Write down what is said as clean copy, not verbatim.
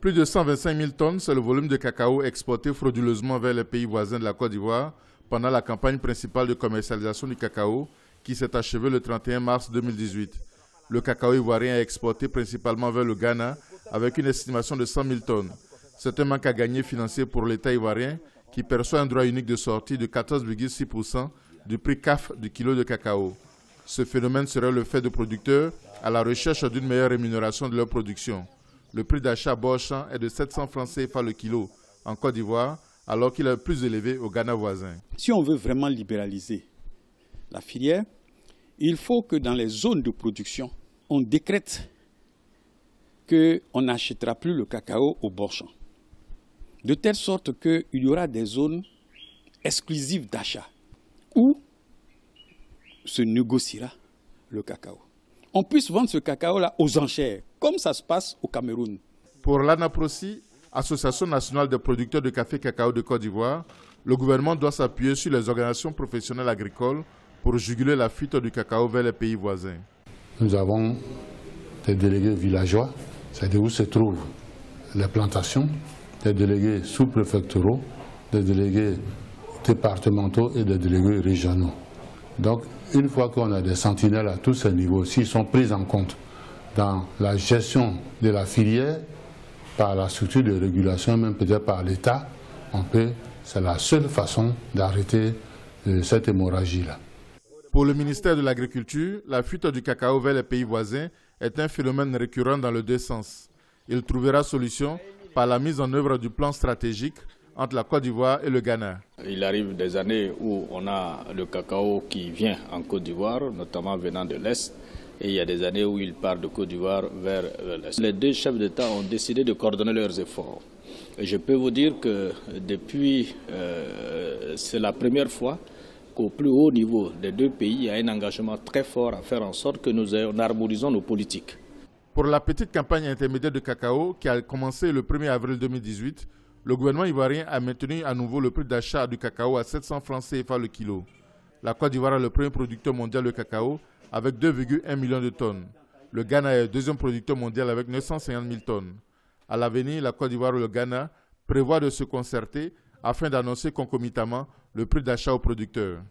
Plus de 125 000 tonnes, c'est le volume de cacao exporté frauduleusement vers les pays voisins de la Côte d'Ivoire pendant la campagne principale de commercialisation du cacao qui s'est achevée le 31 mars 2018. Le cacao ivoirien est exporté principalement vers le Ghana avec une estimation de 100 000 tonnes. C'est un manque à gagner financier pour l'État ivoirien qui perçoit un droit unique de sortie de 14,6% du prix CAF du kilo de cacao. Ce phénomène serait le fait de producteurs à la recherche d'une meilleure rémunération de leur production. Le prix d'achat Borchamp est de 700 francs CFA le kilo en Côte d'Ivoire, alors qu'il est plus élevé au Ghana voisin. Si on veut vraiment libéraliser la filière, il faut que dans les zones de production, on décrète qu'on n'achètera plus le cacao au Borchamp. De telle sorte qu'il y aura des zones exclusives d'achat où se négociera le cacao. On puisse vendre ce cacao-là aux enchères, comme ça se passe au Cameroun. Pour l'ANAPROCI, Association nationale des producteurs de café cacao de Côte d'Ivoire, le gouvernement doit s'appuyer sur les organisations professionnelles agricoles pour juguler la fuite du cacao vers les pays voisins. Nous avons des délégués villageois, c'est-à-dire où se trouvent les plantations, des délégués sous-préfectoraux, des délégués départementaux et des délégués régionaux. Donc, une fois qu'on a des sentinelles à tous ces niveaux, s'ils sont pris en compte dans la gestion de la filière, par la structure de régulation, même peut-être par l'État, c'est la seule façon d'arrêter cette hémorragie-là. Pour le ministère de l'Agriculture, la fuite du cacao vers les pays voisins est un phénomène récurrent dans les deux sens. Il trouvera solution par la mise en œuvre du plan stratégique entre la Côte d'Ivoire et le Ghana. Il arrive des années où on a le cacao qui vient en Côte d'Ivoire, notamment venant de l'Est, et il y a des années où il part de Côte d'Ivoire vers l'Est. Les deux chefs d'État ont décidé de coordonner leurs efforts. Et je peux vous dire que depuis, c'est la première fois qu'au plus haut niveau des deux pays, il y a un engagement très fort à faire en sorte que nous harmonisons nos politiques. Pour la petite campagne intermédiaire de cacao qui a commencé le 1er avril 2018, le gouvernement ivoirien a maintenu à nouveau le prix d'achat du cacao à 700 francs CFA le kilo. La Côte d'Ivoire est le premier producteur mondial de cacao avec 2,1 millions de tonnes. Le Ghana est le deuxième producteur mondial avec 950 000 tonnes. À l'avenir, la Côte d'Ivoire et le Ghana prévoient de se concerter afin d'annoncer concomitamment le prix d'achat aux producteurs.